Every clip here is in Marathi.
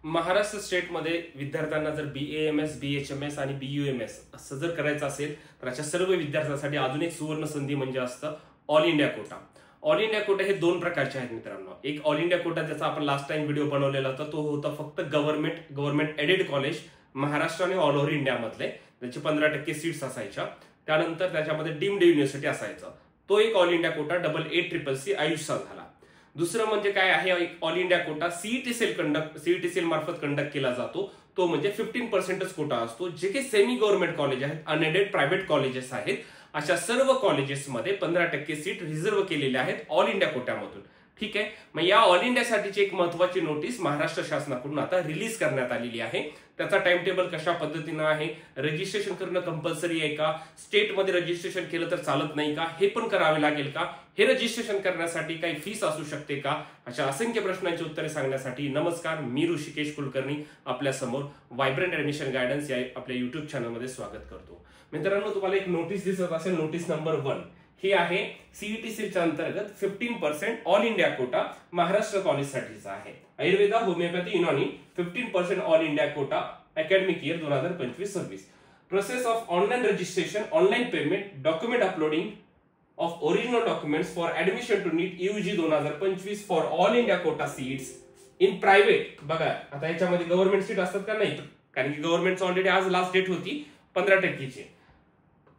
महाराष्ट्र स्टेटमध्ये विद्यार्थ्यांना जर BAMS, BHMS आणि BUMS असं जर करायचं असेल तर अशा सर्व विद्यार्थ्यांसाठी अजून एक सुवर्ण संधी म्हणजे असतं all India Kota. All India Kota हे दोन प्रकारचे आहेत मित्रांनो. एक ऑल इंडिया कोटा ज्याचा आपण लास्ट टाइम व्हिडिओ बनवलेला होता तो होता फक्त गव्हर्नमेंट एडेड कॉलेज महाराष्ट्र आणि ऑल ओव्हर इंडिया मधले, त्याचे 15% सीट्स असायच्या. त्यानंतर त्याच्यामध्ये डीम्ड युनिव्हर्सिटी असायचं. तो एक ऑल इंडिया कोटा AACCC आयुष्यात झाला. दुसरं म्हणजे काय आहे, एक ऑल इंडिया कोटा सीईटी मार्फत कंडक्ट केला जातो. तो म्हणजे 15%च कोटा असतो. जे काही सेमी गव्हर्नमेंट कॉलेज आहेत, अनएडेड प्रायव्हेट कॉलेजेस आहेत, अशा सर्व कॉलेजेसमध्ये 15% सीट रिझर्व्ह केलेल्या आहेत ऑल इंडिया कोट्यामधून. ठीक आहे. मग या ऑल इंडियासाठीची एक महत्वाची नोटीस महाराष्ट्र शासनाकडून आता रिलीज करण्यात आलेली आहे. त्याचा टाइम टेबल कशा पद्धतीनं आहे, रजिस्ट्रेशन करणं कंपल्सरी आहे का, स्टेटमध्ये रजिस्ट्रेशन केलं तर चालत नाही का, हे पण करावे लागेल का, हे रजिस्ट्रेशन करण्यासाठी काही फीस असू शकते का, अशा असंख्य प्रश्नांची उत्तरे सांगण्यासाठी नमस्कार, मी ऋषिकेश कुलकर्णी आपल्या समोर व्हायब्रंट ऍडमिशन गायडन्स या आपल्या युट्यूब चॅनलमध्ये स्वागत करतो. मित्रांनो, तुम्हाला एक नोटीस दिसत असेल, नोटीस नंबर 1 ही आहे सीईटीसीच्या अंतर्गत 15% ऑल इंडिया कोटा महाराष्ट्र कॉलेजसाठीचा आहे. Ayurveda, homeopathy, Unani 15% all India quota academic year 2025-26. Process of online registration, online payment, document uploading of original documents for admission to NEET UG 2025 for all India quota seats in private. बघा आता याच्यामध्ये गव्हर्नमेंट सीट असतात का नाही, कारण की गव्हर्नमेंटचं ऑलरेडी आज लास्ट डेट होती 15%ची.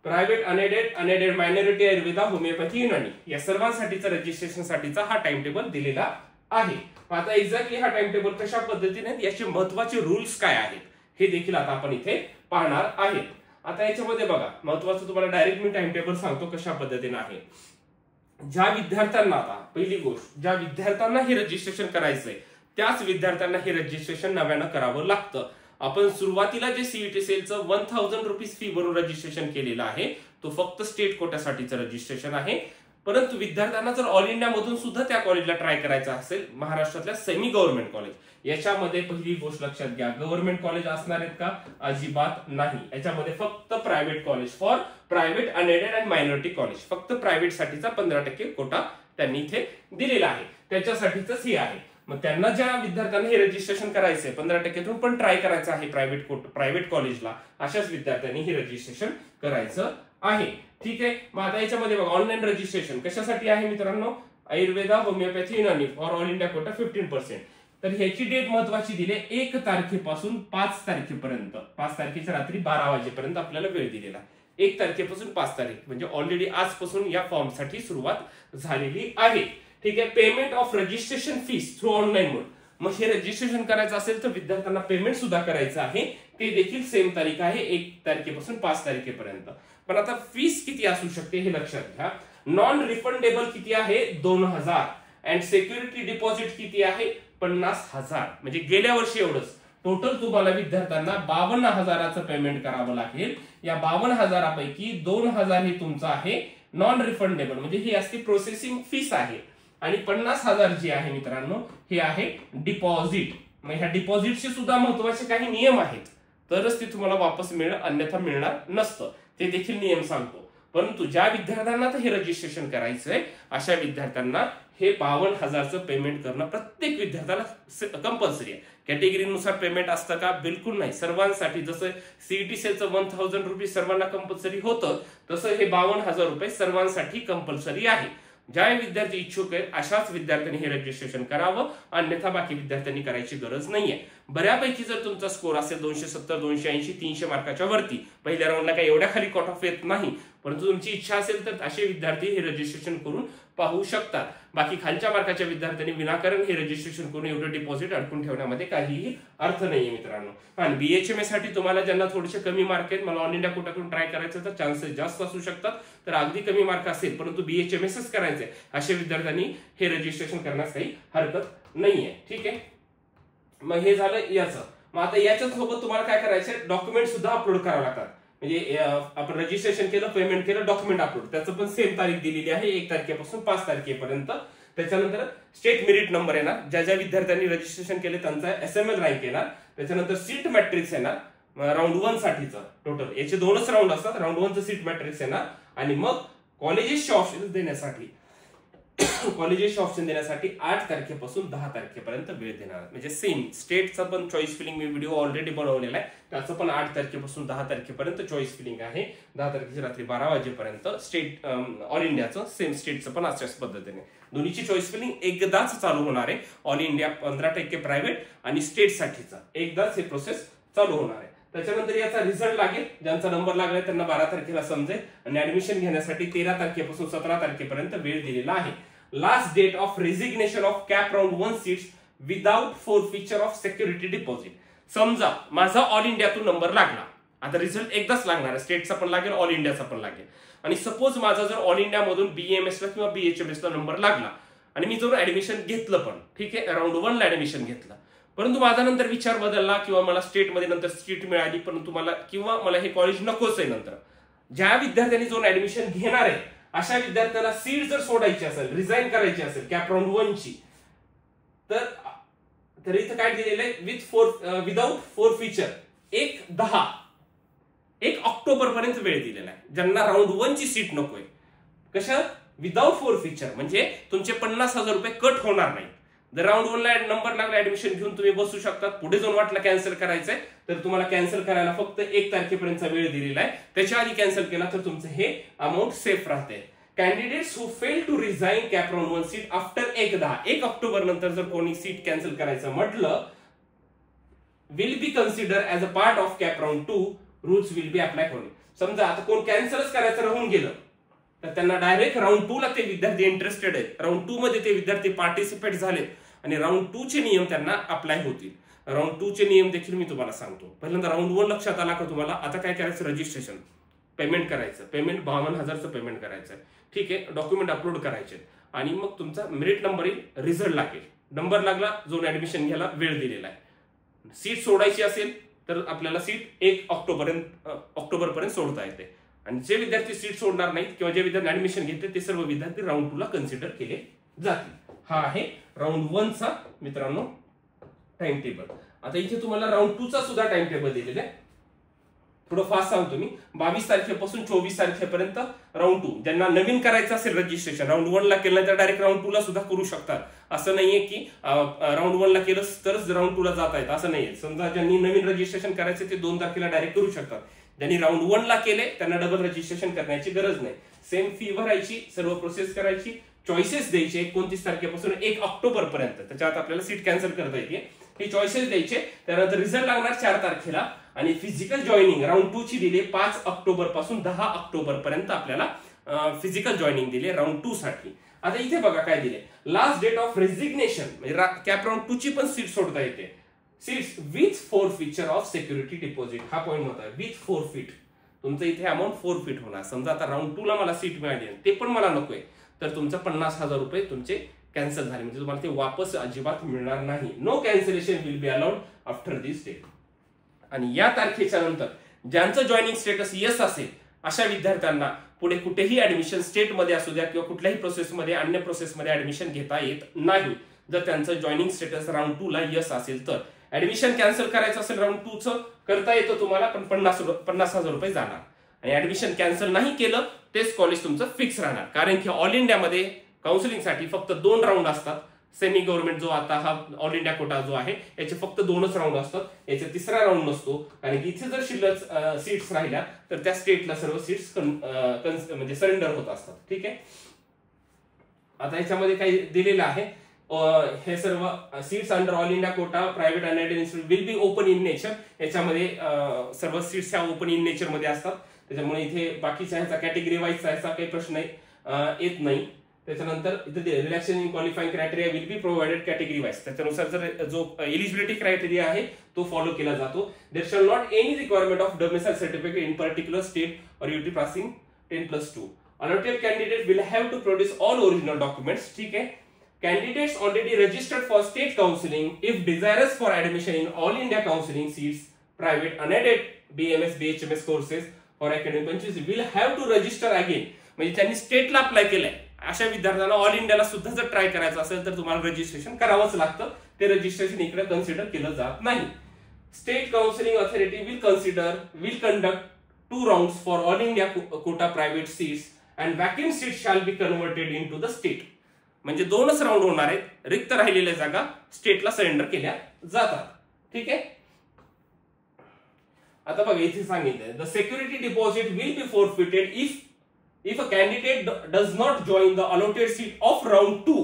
Private, unaided minority, Ayurveda, homeopathy, Unani या सर्वांसाठीचा रजिस्ट्रेशन साठीचा हा टाइम टेबल दिलेला आहे. आता एक्झॅक्टली हा टाइम टेबल कशा पद्धतीने, याचे महत्वाचे रूल्स काय आहेत हे देखील आता आपण इथे पाहणार आहेत. आता याच्यामध्ये बघा, महत्वाचं तुम्हाला डायरेक्ट मी टाइम टेबल सांगतो कशा पद्धतीने आहे. ज्या विद्यार्थ्यांना, आता पहिली गोष्ट, ज्या विद्यार्थ्यांना हे रजिस्ट्रेशन करायचंय त्याच विद्यार्थ्यांना हे रजिस्ट्रेशन नव्यानं करावं लागतं. आपण सुरुवातीला जे सीईटीसीचं 1000 रुपीज फी भरून रजिस्ट्रेशन केलेलं आहे तो फक्त स्टेट कोट्यासाठीचं रजिस्ट्रेशन आहे. परंतु विद्यार्थ्यांना जर ऑल इंडिया मधून सुद्धा त्या कॉलेजला ट्राय करायचं असेल, महाराष्ट्रातल्या सेमी गव्हर्नमेंट कॉलेज, याच्यामध्ये पहिली गोष्ट लक्षात घ्या, गव्हर्नमेंट कॉलेज असणार आहेत का, अजिबात नाही. याच्यामध्ये फक्त private college, for private, unaided and minority college, फक्त प्रायव्हेट साठीचा 15% कोटा त्यांनी इथे दिलेला आहे. त्याच्यासाठीच हे आहे. मग त्यांना, ज्या विद्यार्थ्यांना हे रजिस्ट्रेशन करायचंय 15%तून पण ट्राय करायचं आहे प्रायव्हेट कॉलेजला, अशाच विद्यार्थ्यांनी हे रजिस्ट्रेशन करायचं आहे. ठीक आहे. मग आता याच्यामध्ये बघा, ऑनलाईन रजिस्ट्रेशन कशासाठी आहे मित्रांनो, Ayurveda, homeopathy, Unani for all India Kota 15%. तर ह्याची डेट महत्वाची दिली 1 तारखेपासून 5 तारखेपर्यंत, 5 तारखेच्या रात्री 12 वाजेपर्यंत आपल्याला वेळ दिलेला. 1 तारखेपासून 5 तारीख म्हणजे ऑलरेडी आजपासून या फॉर्मसाठी सुरुवात झालेली आहे. ठीक आहे. Payment of registration fees through online mode. मग हे रजिस्ट्रेशन करायचं असेल तर विद्यार्थ्यांना पेमेंट सुद्धा करायचं आहे. ते देखील सेम तारीख आहे 1 तारखेपासून 5 तारखेपर्यंत. पण आता फीस किती असू शकते हे लक्षात घ्या. नॉन रिफंडेबल किती आहे, 2000. अँड सिक्युरिटी डिपॉझिट किती आहे, 50,000. म्हणजे गेल्या वर्षी एवढंच. टोटल तुम्हाला विद्यार्थ्यांना 52,000चं पेमेंट करावं लागेल. या 52,000पैकी 2,000 हे तुमचं आहे नॉन रिफंडेबल, म्हणजे ही असती प्रोसेसिंग फीस आहे. आणि 50,000 जी आहे मित्रांनो हे आहे डिपॉझिट. मग ह्या डिपॉझिटचे सुद्धा महत्वाचे काही नियम आहेत, तरच ते तुम्हाला वापस मिळेल, अन्यथा मिळणार नसतं. ते देखील नियम सांगतो. परंतु ज्या विद्यार्थ्यांना हे रजिस्ट्रेशन करायचंय अशा विद्यार्थ्यांना हे 52,000चं पेमेंट करणं प्रत्येक विद्यार्थ्याला कंपल्सरी आहे. कॅटेगरीनुसार पेमेंट असतं का, बिलकुल नाही. सर्वांसाठी जसं सीईटीसीचं 1000 रुपीज सर्वांना कंपल्सरी होतं, तसं हे 52,000 रुपये सर्वांसाठी कंपल्सरी आहे. ज्या विद्यार्थी इच्छुक आहेत अशाच विद्यार्थ्यांनी हे रजिस्ट्रेशन करावं, अन्यथा बाकी विद्यार्थ्यांनी करायची गरज नाहीये. बऱ्यापैकी जर तुमचा स्कोर असेल 270, 280, 300 मार्काच्या वरती, पहिल्या राऊंडला काही एवढ्या खाली कट ऑफ येत नाही, परंतु तुमची इच्छा असेल तर असे विद्यार्थी हे रजिस्ट्रेशन करून पाहू शकतात. बाकी खालच्या मार्काच्या विद्यार्थ्यांनी विनाकारण हे रजिस्ट्रेशन करून एवढं डिपॉझिट अडकून ठेवण्यामध्ये काहीही अर्थ नाहीये मित्रांनो. आणि BHMS साठी तुम्हाला ज्यांना थोडेसे कमी मार्क आहेत, मला ऑल इंडिया कोटातून ट्राय करायचं तर चान्सेस जास्त असू शकतात, तर अगदी कमी मार्क असेल परंतु BHMSच करायचंय अशा विद्यार्थ्यांनी हे रजिस्ट्रेशन करण्यास काही हरकत नाहीये. ठीक आहे. मग हे झालं याचं. मग आता याच्या सोबत तुम्हाला काय करायचंय, डॉक्युमेंट सुद्धा अपलोड करावं लागतात. म्हणजे आपण रजिस्ट्रेशन केलं, पेमेंट केलं, डॉक्युमेंट अपलोड, त्याचं पण सेम तारीख दिलेली आहे 1 तारखेपासून 5 तारखेपर्यंत. त्याच्यानंतर स्टेट मेरिट नंबर येणार, ज्या ज्या विद्यार्थ्यांनी रजिस्ट्रेशन केले त्यांचा SML रँक येणार. त्याच्यानंतर सीट मॅट्रिक्स येणार राऊंड 1 साठीचं. टोटल याचे 2च राऊंड असतात. राऊंड 1चं सीट मॅट्रिक्स येणार आणि मग कॉलेजेसचे ऑप्शन्स देण्यासाठी कॉलेजेसचे ऑप्शन देण्यासाठी 8 तारखेपासून 10 तारखेपर्यंत वेळ देणार. म्हणजे सेम स्टेटचा पण चॉईस फिलिंग मी व्हिडिओ ऑलरेडी बनवलेला आहे, त्याचं पण 8 तारखेपासून 10 तारखेपर्यंत चॉईस फिलिंग आहे. 10 तारखेची रात्री 12 वाजेपर्यंत स्टेट ऑल इंडियाचं सेम स्टेटचं पण अशाच पद्धतीने दोन्हीची चॉईस फिलिंग एकदाच चालू होणार आहे. ऑल इंडिया 15% प्रायव्हेट आणि स्टेटसाठीचा एकदाच हे प्रोसेस चालू होणार आहे. त्याच्यानंतर याचा रिझल्ट लागेल, ज्यांचा नंबर लागलाय त्यांना 12 तारखेला समजेल आणि ऍडमिशन घेण्यासाठी 13 तारखेपासून 17 तारखेपर्यंत वेळ दिलेला आहे. Last date of resignation of CAP round 1 seats without forfeiture of security deposit. समजा माझा ऑल इंडियातून नंबर लागला, आता रिझल्ट एकदाच लागणार आहे, स्टेटचा पण लागेल ऑल इंडियाचा पण लागेल. आणि सपोज माझा जर ऑल इंडिया मधून BAMS ला किंवा BHMS ला नंबर लागला आणि मी जर ऍडमिशन घेतलं पण ठीक आहे, राऊंड 1 ला ऍडमिशन घेतलं, परंतु माझा नंतर विचार बदलला किंवा मला स्टेटमध्ये नंतर सीट मिळाली, परंतु मला हे कॉलेज नकोच आहे, नंतर ज्या विद्यार्थ्यांनी जो ऍडमिशन घेणार आहे अशा विद्यार्थ्याला सीट जर सोडायची असेल, रिझाईन करायची असेल कॅप राऊंड 1 ची, तर इथं काय दिलेलं आहे विदाउट फोरफिचर 1 ऑक्टोबर पर्यंत वेळ दिलेला आहे. ज्यांना राऊंड 1 ची सीट नकोय, कशा विदाउट फोरफिचर म्हणजे तुमचे 50,000 रुपये कट होणार नाही. जर राऊंड 1 ला नंबर लागला ऍडमिशन घेऊन तुम्ही बसू शकता, पुढे जाऊन वाटलं कॅन्सल करायचंय तर तुम्हाला कॅन्सल करायला फक्त 1 तारखेपर्यंतचा वेळ दिलेला आहे. त्याच्या आधी कॅन्सल केला तर तुमचं हे अमाऊंट सेफ राहते. Candidates who fail to resign CAP round 1 seat after 1 October नंतर जर कोणी सीट कॅन्सल करायचं म्हटलं, will be consider as a part of CAP round 2 rules will be apply होणे. समजा आता कोण कॅन्सलच करायचं राहून गेलं तर त्यांना डायरेक्ट राऊंड 2 ला ते विद्यार्थी इंटरेस्टेड आहेत, राऊंड 2 मध्ये ते विद्यार्थी पार्टिसिपेट झाले आणि राऊंड 2 चे नियम त्यांना अप्लाय होतील. राऊंड 2 चे नियम देखील मी तुम्हाला सांगतो. पहिल्यांदा राऊंड 1 लक्षात आला का तुम्हाला? आता काय करायचं, रजिस्ट्रेशन पेमेंट करायचं, पेमेंट 52,000चं पेमेंट करायचं, ठीक आहे, डॉक्युमेंट अपलोड करायचे आणि मग तुमचा मेरिट नंबर येईल, रिझल्ट लागेल. नंबर लागला, जो ऍडमिशन घ्यायला वेळ दिलेला आहे. सीट सोडायची असेल तर आपल्याला सीट 1 ऑक्टोबर पर्यंत सोडता येते. आणि जे विद्यार्थी सीट सोडणार नाहीत किंवा जे विद्यार्थी ऍडमिशन घेतले ते सर्व विद्यार्थी राऊंड 2 ला कन्सिडर केले जातील. हा आहे राऊंड 1 चा मित्रांनो टाइम टेबल. आता इथे तुम्हाला राऊंड 2 चा सुद्धा टाइम टेबल दिलेला आहे, थोडं फास्ट सांगतो मी. 22 तारखेपासून 24 तारखेपर्यंत राऊंड 2. ज्यांना नवीन करायचं असेल रजिस्ट्रेशन, राऊंड 1 ला केलं तर डायरेक्ट राऊंड 2 ला सुद्धा करू शकतात. असं नाहीये की राऊंड 1 ला केलं तरच राऊंड 2 ला जाता येत, असं नाहीये. समजा ज्यांनी नवीन रजिस्ट्रेशन करायचं ते 2 तारखेला डायरेक्ट करू शकतात. ज्यांनी राऊंड 1 ला केले त्यांना डबल रजिस्ट्रेशन करण्याची गरज नाही. सेम फी भरायची, सर्व प्रोसेस करायची, चॉईसेस द्यायचे 29 तारखेपासून 1 ऑक्टोबर पर्यंत. त्याच्यात आपल्याला सीट कॅन्सल करता येते. हे चॉईसेस द्यायचे. त्यानंतर रिझल्ट लागणार 4 तारखेला आणि फिजिकल जॉईनिंग राऊंड 2 ची दिली 5 ऑक्टोबर पासून 10 ऑक्टोबर पर्यंत आपल्याला फिजिकल जॉईनिंग दिली राऊंड 2 साठी. आता इथे बघा काय दिले, लास्ट डेट ऑफ रेजिग्नेशन म्हणजे कॅप राऊंड 2 ची पण सीट सोडता येते. Seats with forfeiture of security deposit, हा पॉईंट होता. विथ फोरफिट तुमचं इथे अमाऊंट फोरफिट होणार. समजा आता राऊंड 2 ला मला सीट मिळाली ते पण मला नकोय तर तुमचं 50,000 रुपये तुमचे कॅन्सल झाले, म्हणजे तुम्हाला ते वापस अजिबात मिळणार नाही. No cancellation will be allowed after this date. आणि या तारखेच्या नंतर ज्यांचं जॉईनिंग स्टेटस यस असेल अशा विद्यार्थ्यांना पुढे कुठेही ऍडमिशन स्टेटमध्ये असू द्या किंवा कुठल्याही प्रोसेसमध्ये अन्य प्रोसेसमध्ये ऍडमिशन घेता येत नाही. जर त्यांचं जॉईनिंग स्टेटस राऊंड 2 ला यस असेल तर ऍडमिशन कॅन्सल करायचं असेल राऊंड 2 चं करता येतं तुम्हाला, पण 50,000 रुपये जाणार. आणि ऍडमिशन कॅन्सल नाही केलं तेच कॉलेज तुमचं फिक्स राहणार. कारण की ऑल इंडियामध्ये काउन्सिलिंगसाठी फक्त 2 राऊंड असतात. सेमी गव्हर्नमेंट जो आता हा ऑल इंडिया कोटा जो आहे याचे फक्त 2च राऊंड असतात, याचा तिसरा राऊंड नसतो. कारण की इथे जर शिल्लक सीट्स राहिल्या तर त्या स्टेटला सर्व सीट्स म्हणजे सरेंडर होत असतात. ठीक आहे. आता याच्यामध्ये काही दिलेलं आहे, हे सर्व seats under all India Kota private unaided institute will be open in nature. याच्यामध्ये सर्व सीट्स ह्या ओपन इन नेचर मध्ये असतात. त्याच्यामुळे इथे बाकीच्या ह्याचा कॅटेगरी वाईजचा याचा काही प्रश्न येत नाही. त्याच्यानंतर इथे relaxation in qualifying criteria will be provided category wise. त्याच्यानुसार जर जो एलिजिबिलिटी क्रायटेरिया आहे तो फॉलो केला जातो. There shall not any requirement of domicile certificate in particular state और UT passing 10+2. Allotted candidate will have to produce all original documents. ठीक है. Candidates already registered for state counseling, if desirous for admission in all India counseling seats, private unaided BMS, BHMS courses for academic benches will have to register again. म्हणजे त्यांनी स्टेटला अप्लाय केलंय अशा विद्यार्थ्यांना ऑल इंडियाला सुद्धा जर ट्राय करायचं असेल तर तुम्हाला रजिस्ट्रेशन करावंच लागतं. ते रजिस्ट्रेशन इकडे कन्सिडर केलं जात नाही. State counselling authority will conduct 2 rounds for all India quota private seats and vacant seats shall be converted into the state. म्हणजे 2च राऊंड होणार आहेत. रिक्त राहिलेल्या जागा स्टेटला सरेंडर केल्या जातात. ठीक आहे. आता बघा इथे सांगितलंय the security deposit will be forfeited if a candidate does not join the allotted seat of round 2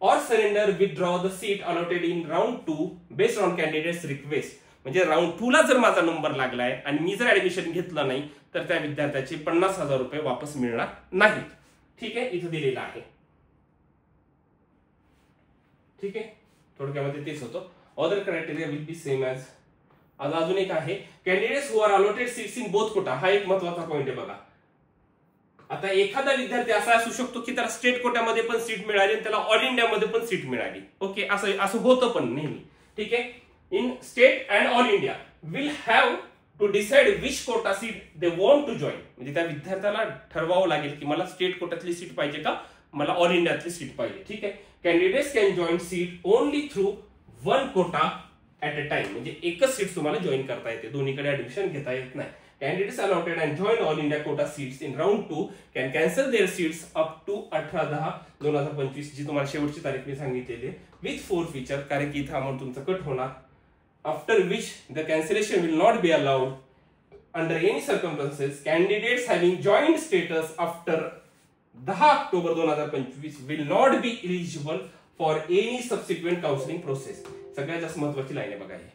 or surrender withdraw the seat allotted in round 2 based on candidate's request. म्हणजे राऊंड 2 ला जर माझा नंबर लागलाय आणि मी जर ऍडमिशन घेतलं नाही तर त्या विद्यार्थ्याचे 50,000 रुपये वापस मिळणार नाहीत. ठीक आहे, इथे दिलेलं आहे. ठीक आहे, थोडक्यामध्ये तेच होतं. Other criteria will be same as. अजून एक आहे candidates who are allotted seats in both quota. हा एक महत्वाचा पॉईंट आहे बघा. आता एखादा विद्यार्थी असा असू शकतो की त्याला स्टेट कोट्यामध्ये पण सीट मिळाली आणि त्याला ऑल इंडियामध्ये पण सीट मिळाली. ओके, असं होतं पण नेहमी. ठीक आहे. In state and all India will have to decide which quota seat they want to join. म्हणजे त्या विद्यार्थ्याला ठरवावं लागेल की मला स्टेट कोट्यातली सीट पाहिजे का मला ऑल इंडियातली सीट पाहिजे. ठीक आहे. Candidates can join seat only through one quota at a time. म्हणजे एकच सीट तुम्हाला जॉईन करता येते, दोन्हीकडे ऍडमिशन घेता येत नाही. Candidates allotted and joined all India quota seats in round 2 can cancel their seats up to 18/10/2025 जी तुम्हाला शेवटची तारीख मी सांगितलेली विथ फोरफिचर, कारण की इथं अमाऊंट तुमचं कट होणार. After which the cancellation will not be allowed under any circumstances. Candidates having joined status after 10 October 2025 will not be eligible for any subsequent counselling process. सगळ्यात जास्त महत्वाची लाईन आहे बघा. हे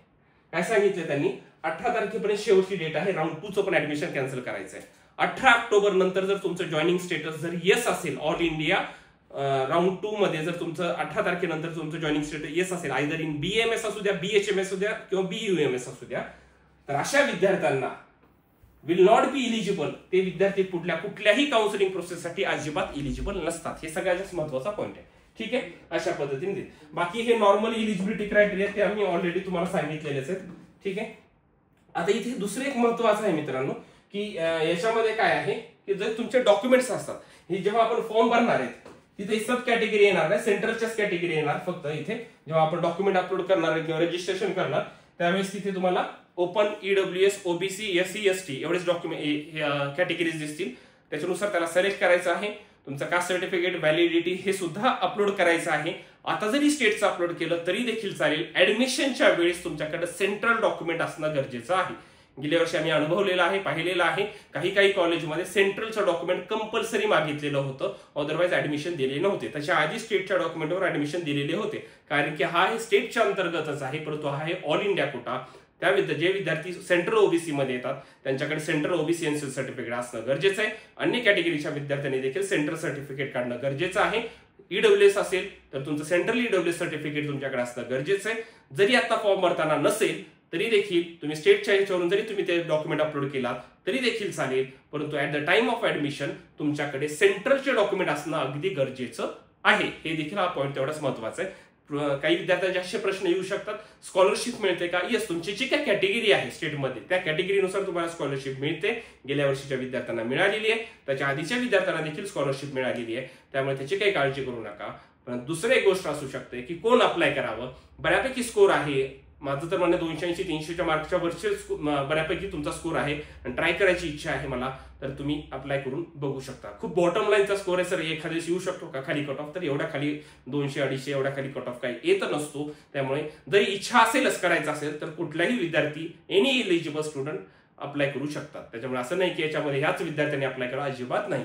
काय सांगितलं त्यांनी, 18 तारखेपर्यंत शेवटची डेट आहे. राऊंड 2 चं पण ऍडमिशन कॅन्सल करायचं आहे. 18 ऑक्टोबर नंतर जर तुमचं जॉईनिंग स्टेटस जर येस असेल ऑल इंडिया राऊंड 2 मध्ये, जर तुमचं 18 तारखेनंतर तुमचं जॉईनिंग स्टेटस येस असेल, आयदर इन BAMS असू द्या, BHMS असू द्या किंवा BUMS असू द्या, तर अशा विद्यार्थ्यांना विल नॉट बी इलिजिबल. ते विद्यार्थी कुठल्याही काउन्सिलिंग प्रोसेससाठी अजिबात इलिजिबल नसतात. हे सगळ्यात महत्वाचा पॉईंट आहे. ठीक आहे, अशा पद्धतीने. बाकी हे नॉर्मल इलिजिबिलिटी क्रायटेरिया ते आम्ही ऑलरेडी तुम्हाला सांगितलेलेच आहेत. ठीक आहे. आता इथे दुसरं एक महत्वाचं आहे मित्रांनो की याच्यामध्ये काय आहे की जर तुमचे डॉक्युमेंट्स असतात, हे जेव्हा आपण फॉर्म भरणार आहेत तिथे सब कॅटेगरी येणार नाही, सेंट्रलच्याच कॅटेगरी येणार. फक्त इथे जेव्हा आपण डॉक्युमेंट अपलोड करणार आहे किंवा रजिस्ट्रेशन करणार त्यावेळेस तिथे तुम्हाला open, EWS, OBC, SC, ST एवढेच डॉक्युमेंट कॅटेगरीज दिसतील. त्याच्यानुसार त्याला सिलेक्ट करायचं आहे. तुमचं कास्ट सर्टिफिकेट, व्हॅलिडिटी हे सुद्धा अपलोड करायचं आहे. आता जरी स्टेटचं अपलोड केलं तरी देखील चालेल. ऍडमिशनच्या वेळेस तुमच्याकडे सेंट्रल डॉक्युमेंट असणं गरजेचं आहे. गेल्या वर्षी आम्ही अनुभवलेलं आहे, पाहिलेलं आहे. काही कॉलेजमध्ये सेंट्रलचं डॉक्युमेंट कंपल्सरी मागितलेलं होतं, अदरवाईज ऍडमिशन दिले नव्हते. त्याच्या आधी स्टेटच्या डॉक्युमेंटवर ऍडमिशन दिलेले होते, कारण की हा हे स्टेटच्या अंतर्गतच आहे, परंतु हा आहे ऑल इंडिया कोटा. त्या जे विद्यार्थी सेंट्रल ओबीसी मध्ये येतात त्यांच्याकडे सेंट्रल ओबीसी एनसीएल सर्टिफिकेट असणं गरजेचं आहे. अन्य कॅटेगरीच्या विद्यार्थ्यांनी देखील सेंट्रल सर्टिफिकेट काढणं गरजेचं आहे. EWS असेल तर तुमचं सेंट्रल EWS सर्टिफिकेट तुमच्याकडे असणं गरजेचं आहे. जरी आता फॉर्म भरताना नसेल तरी देखील तुम्ही स्टेटच्या ह्याच्यावरून जरी तुम्ही ते डॉक्युमेंट अपलोड केला तरी देखील चालेल, परंतु at the time of admission तुमच्याकडे सेंट्रलचे डॉक्युमेंट असणं अगदी गरजेचं आहे. हे देखील हा पॉईंट तेवढाच महत्वाचा आहे. काही विद्यार्थ्यांचे असे प्रश्न येऊ शकतात, स्कॉलरशिप मिळते का? येस, तुमची जी काय कॅटेगरी आहे स्टेटमध्ये त्या कॅटेगरीनुसार तुम्हाला स्कॉलरशिप मिळते. गेल्या वर्षीच्या विद्यार्थ्यांना मिळालेली आहे, त्याच्या आधीच्या विद्यार्थ्यांना देखील स्कॉलरशिप मिळालेली आहे, त्यामुळे त्याची काही काळजी करू नका. पण दुसरी एक गोष्ट असू शकते की कोण अप्लाय करावं. बऱ्यापैकी स्कोर आहे, माझं तर म्हणणं 280-300च्या मार्कच्या वरचे बऱ्यापैकी तुमचा स्कोर आहे आणि ट्राय करायची इच्छा आहे मला, तर तुम्ही अप्लाय करून बघू शकता. खूप बॉटम लाईनचा स्कोर आहे सर, एखाद्या दिवशी येऊ शकतो का खाली कट ऑफ, तर एवढ्या खाली 200-250 एवढ्या खाली कट ऑफ काही येत नसतो. त्यामुळे जरी इच्छा असेलच करायचं असेल तर कुठलाही विद्यार्थी, एनी एलिजिबल स्टुडंट अप्लाय करू शकतात. त्याच्यामुळे असं नाही की याच्यामध्ये ह्याच विद्यार्थ्यांनी अप्लाय करा, अजिबात नाही.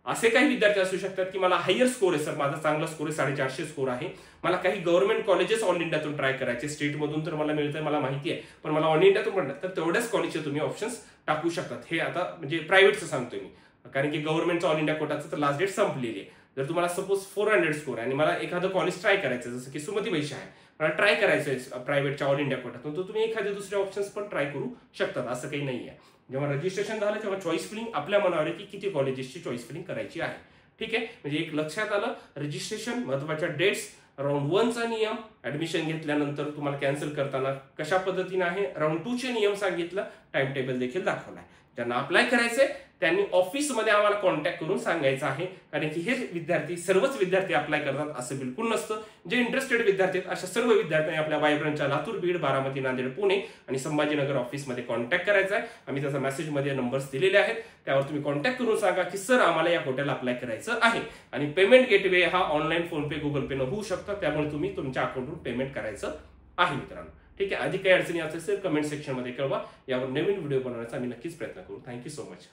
असे काही विद्यार्थी असू शकतात की मला हायर स्कोर आहे सर, माझा चांगला स्कोर आहे, 450 स्कोर आहे, मला काही गव्हर्नमेंट कॉलेजेस ऑल इंडियातून ट्राय करायचे, स्टेटमधून तर मला मिळतंय मला माहिती आहे, पण मला ऑल इंडियातून म्हणतात तर तेवढ्याच कॉलेजचे तुम्ही ऑप्शन्स टाकू शकतात. हे आता म्हणजे प्रायव्हेटचं सांगतोय मी, कारण की गव्हर्नमेंटचं ऑल इंडिया कोटाचं तर लास्ट डेट संपलेली आहे. जर तुम्हाला सपोज 400 स्कोर आहे आणि मला एखादं कॉलेज ट्राय करायचं, जसं की सुमती वैश्य आहे, मला ट्राय करायचं आहे प्रायव्हेटच्या ऑल इंडिया कोटातून, तर तुम्ही एखादे दुसरे ऑप्शन्स पण ट्राय करू शकतात. असं काही नाही आहे. जेव्हा रजिस्ट्रेशन झालं तेव्हा चॉईस फिलिंग आपल्या मनावर आहे की किती कॉलेजेसची चॉईस फिलिंग करायची आहे. ठीक आहे, म्हणजे एक लक्षात आलं. रजिस्ट्रेशन, महत्वाच्या डेट्स, राऊंड 1चा नियम, ऍडमिशन घेतल्यानंतर तुम्हाला कॅन्सल करताना कशा पद्धतीने आहे, राऊंड 2चे नियम सांगितलं, टाइम टेबल देखील दाखवलाय. ज्यांना अप्लाय करायचंय त्यांनी ऑफिसमध्ये आम्हाला कॉन्टॅक्ट करून सांगायचं आहे, कारण की हे विद्यार्थी सर्वच विद्यार्थी अप्लाय करतात असं बिलकुल नसतं. जे इंटरेस्टेड विद्यार्थी आहेत अशा सर्व विद्यार्थ्यांनी आपल्या वायब्रंटच्या लातूर, बीड, बारामती, नांदेड, पुणे आणि संभाजीनगर ऑफिसमध्ये कॉन्टॅक्ट करायचा आहे. आम्ही त्याचा मेसेजमध्ये नंबर्स दिलेले आहेत, त्यावर तुम्ही कॉन्टॅक्ट करून सांगा की सर आम्हाला या कोट्याला अप्लाय करायचं आहे. आणि पेमेंट गेटवे हा ऑनलाईन फोनपे, गुगल पे न होऊ शकतं, त्यामुळे तुम्ही तुमच्या अकाउंटवरून पेमेंट करायचं आहे मित्रांनो. ठीक आहे, अधिक काही अडचणी असेल कमेंट सेक्शन मध्ये कळवा. यावर नवीन व्हिडिओ बनवण्याचा आम्ही नक्कीच प्रयत्न करू. Thank you so much.